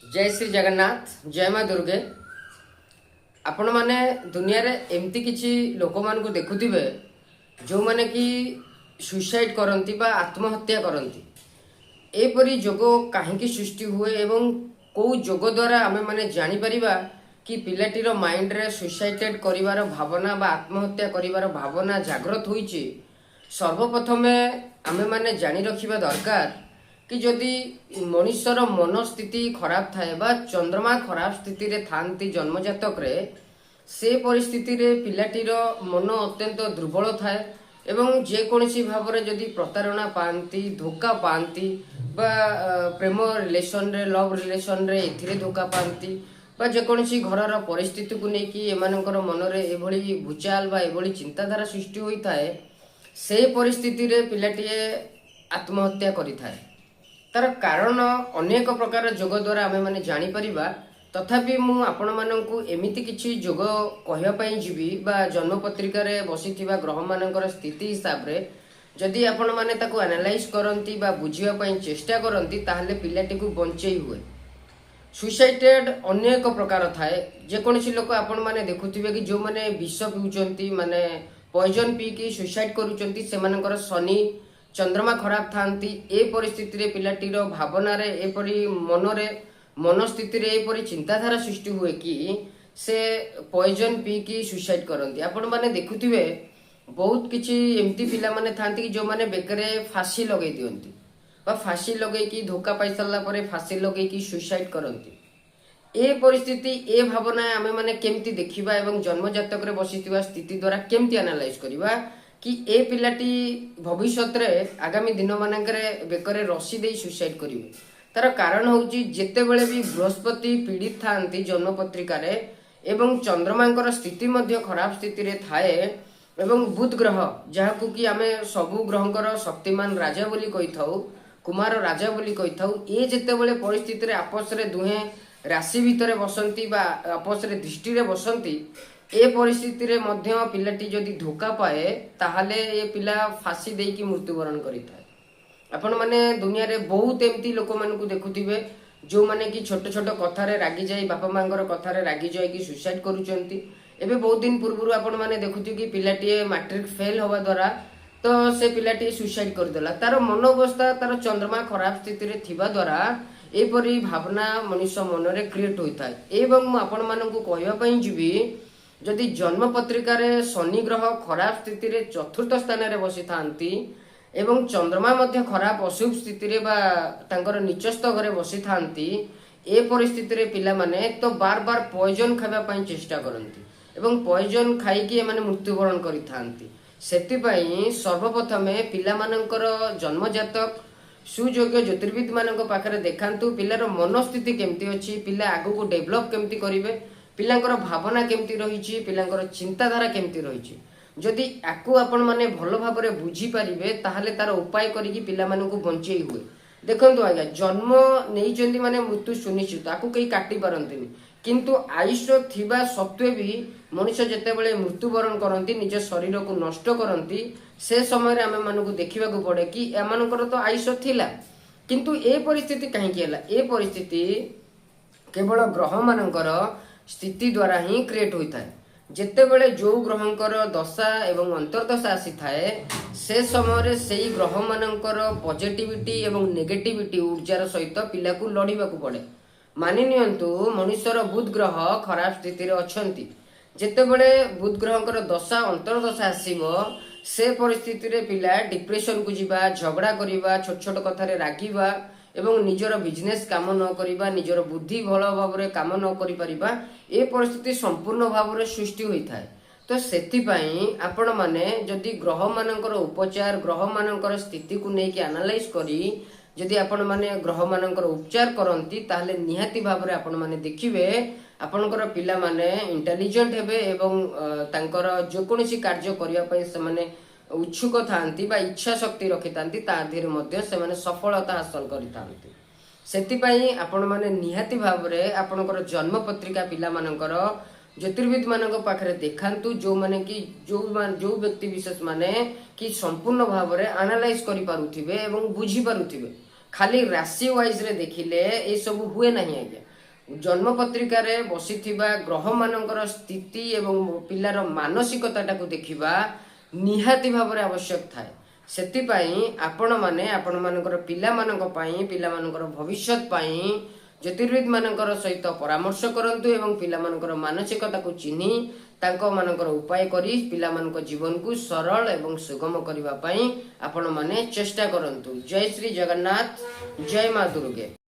जय श्री जगन्नाथ जय माँ दुर्गे। आपण मैंने दुनिया रे एमती किछि लोक मान को देखुथिबे जो माने कि सुसाइड करंती बा आत्महत्या करंती। एपरी जोग काहेकि सृष्टि हुए एवं को जोग द्वारा आमे माने जानि परिबा कि पिलाटीर माइंड रे सुसाइडेड करिवार भावना बा आत्महत्या करिवार भावना जागृत होईछि। सर्वप्रथमे आमे माने जानि रखिबा दरकार कि जदि मनुष्यर मन स्थिति खराब थाए बा चंद्रमा खराब स्थिति रे थांती जन्मजातक रे से परिस्थिति रे पिलाटीर मन अत्यंत दुर्बल थाए एवं जेकोसी भाव में जदि प्रतारणा पाती धोखा पाती बा प्रेम रिलेशन रे लव रिलेशन रे एथिरे धोखा पाती बा जेकोसी घरर परिस्थिति को लेकिन एमानकर मन रे एभली भूचाल बा एभली चिंताधारा सृष्टि होता है से परिस्थिति रे पिलाटीए आत्महत्या करिथाए। तार कारण अनेक प्रकार जोग द्वारा आमे माने जानि परिबा। तथापि मु आपण माननकु एमिति किछि जोग कहया पई जिबी बा जन्म पत्रिका रे बसिथिबा ग्रह मानकर स्थिति हिसाब रे जदि आपण माने ताकू एनालाइज करंती बा बुझिया पई चेष्टा करंती ताहले पिलाटी को बंचेई हुए। सुसाइडेड अनेक प्रकार थाए। जेकोसी लोक आपण माने देखुथिबे कि जो माने विष पिउचंती माने पॉइजन पी की सुसाइड करूचंती सेमानकर शनि चंद्रमा खराब थांती। ए परिस्थिति रे पिलाटीर भावना रे एपरी मन रे मनस्थिति रे एपरी चिंताधारा सृष्टि हुए कि से पॉइजन पी की सुसाइड करंती। आपण माने देखुथिबे बहुत किछि एमती पिला माने थांती कि जो माने बेकरे फांसी लगै दियंती बा फांसी लगै कि धोखा पाई सल्ला परे फांसी लगै कि सुसाइड करंती। ए परिस्थिति ए भावना आमे माने केमती देखिबा एवं जन्म जातक रे बसिथिबा स्थिति द्वारा केमती एनालाइज करिबा कि ए पिलाटी भविष्य रे आगामी दिन मानकरे बेकरे रसी दे सुसाइड करिवे। तार कारण होउची जेते बेले भी बृहस्पति पीड़ित थांती जन्म पत्रिका रे एवं चंद्रमांकर स्थिति मध्य खराब स्थिति रे थाए एवं बुध ग्रह जहाकू कि आमे सबु ग्रहंकर शक्तिमान राजा बोली कहिथाउ कुमार राजा बोली कहिथाउ। ए जेते बेले परिस्थिति रे आपस रे दुहे राशि भितरे बसंती बा आपस रे दृष्टि रे बसंती ए परिस्थिति रे मध्य पिलाटी जदि धोखा पाए ताहले ए पिला फांसी देकी मृत्युवरण करिथाए। आपण माने दुनिया रे बहुत एमती लोक मान को देखुथिबे जो माने कि छोट छोट कथा रे रागी जाई बापा मांगर कथा रे रागी जाई कि सुसाइड करूचंती। एबे बहुत दिन पूर्व आपण माने देखुथि कि पिलाटी मैट्रिक फेल होवा द्वारा तो से पिलाटी सुसाइड कर देला। तार मन अवस्था तार चंद्रमा खराब स्थिति रे थिबा द्वारा एपरी भावना मनुष्य मन रे क्रिएट होइथाय। एवं मु आपण माननकु कहया पई जिबी जदि जन्म पत्रिका रे शनि ग्रह खराब स्थिति रे चतुर्थ स्थान रे बसी थांती एवं चंद्रमा मध्य खराब अशुभ स्थिति रे बा तांकर निचस्थ घरे बसी थांती ए परिस्थिति रे पिला माने तो बार बार पॉइजन खाबा पई चेष्टा करंती एवं पॉइजन खाई कि माने मृत्युवरण करि थांती। सेति पई सर्वप्रथमे पिला मानकर जन्म जातक सुयोग्य ज्योतिर्विद मानक पाखरे देखांतु पिलार मनस्थिति केमती अछि पिला आगु को डेवलप केमती करिवे पिलांकर भावना केमती रही पिलांकर चिंताधारा केमती रही। जदि आकु आपण माने भल भाव में बुझी पारिबे ताहले तार उपाय करिकी पिला मानकु बंचेई हुए। देखंतु आज्ञा जन्म नहीं माने मृत्यु सुनिश्चित आकु कई काटी पारंतिनी किंतु आयुष थिबा सत्वे भी मनुष्य जेतेबेले मृत्युवरण करंती निज शरीर को नष्ट करंती से समय आमे मानकु देखिबा को पड़े कि एमानकर तो आयुष थिला किंतु ए परिस्थिति काहे केला। ए परिस्थिति केवल ग्रह मानकर स्थिति द्वारा ही क्रिएट होता है। जेतेबेले जो ग्रहंकर दशा एवं अंतर्दशा आसी थाए से समय से ग्रह मानकर पॉजिटिविटी एवं नेगेटिविटी ऊर्जार सहित पिला को लड़ीबा को पड़े। मानि नियंतु मनुष्यर बुध ग्रह खराब स्थिति रे अछंती जेतेबेले बुध ग्रहंकर दशा अंतर्दशा आसीबो से परिस्थिति रे पिला डिप्रेशन को जीवा झगड़ा करिबा छोट छोट कथा रे रागिबा एवं निजर बिजनेस काम न करिबा निजर बुद्धि भल भाव में काम न करि परिबा ए परिस्थिति संपूर्ण भाव में सृष्टि होइथाय। तो सेति पई आपण माने जदि ग्रह मानकर उपचार ग्रह मानकर स्थिति को नेकी एनालाइज करी जदि आपण माने ग्रह मानकर उपचार करंती ताहले निहाती भाव में आपण माने देखिबे आपणकर पिला माने इंटेलिजेंट हेबे एवं तांकर जो कोनोसी कार्य करिया पई से माने उच्छुक थांती बा इच्छा शक्ति रखि थांती ता धीरे मध्य से माने सफलता हासिल करि थांती। सेति पई आपण माने निहाती भाव रे आपणकर जन्म पत्रिका पिला मानकर ज्योतिर्विद मानक पाखरे देखांतु जो माने कि जो व्यक्ति विशेष माने कि संपूर्ण भाव रे एनालाइज करि पारुथिबे एवं बुझी पारुथिबे। खाली राशि वाइज रे देखिले ए सब हुए नहीं आज्ञा ଜନ୍ମ ପତ୍ରିକାରେ ବସିଥିବା ଗ୍ରହମାନଙ୍କର ସ୍ଥିତି ଏବଂ ପିଲାର ମାନସିକତାଟାକୁ ଦେଖିବା ନିହାତି ଭାବରେ ଆବଶ୍ୟକ ଥାଏ। ସେଥିପାଇଁ ଆପଣମାନେ ଆପଣମାନଙ୍କର ପିଲାମାନଙ୍କ ପାଇଁ, ପିଲାମାନଙ୍କର ଭବିଷ୍ୟତ ପାଇଁ ଜ୍ୟୋତିର୍ବିଦ ମାନଙ୍କର ସହିତ ପରାମର୍ଶ କରନ୍ତୁ ଏବଂ ପିଲାମାନଙ୍କର ମାନସିକତାକୁ ଚିହ୍ନି ତାଙ୍କ ମାନଙ୍କର ଉପାୟ କରି ପିଲାମାନଙ୍କ ଜୀବନକୁ ସରଳ ଏବଂ ସୁଗମ କରିବା ପାଇଁ ଆପଣମାନେ ଚେଷ୍ଟା କରନ୍ତୁ। ଜୟ ଶ୍ରୀ ଜଗନ୍ନାଥ, ଜୟ ମା ଦୁର୍गे।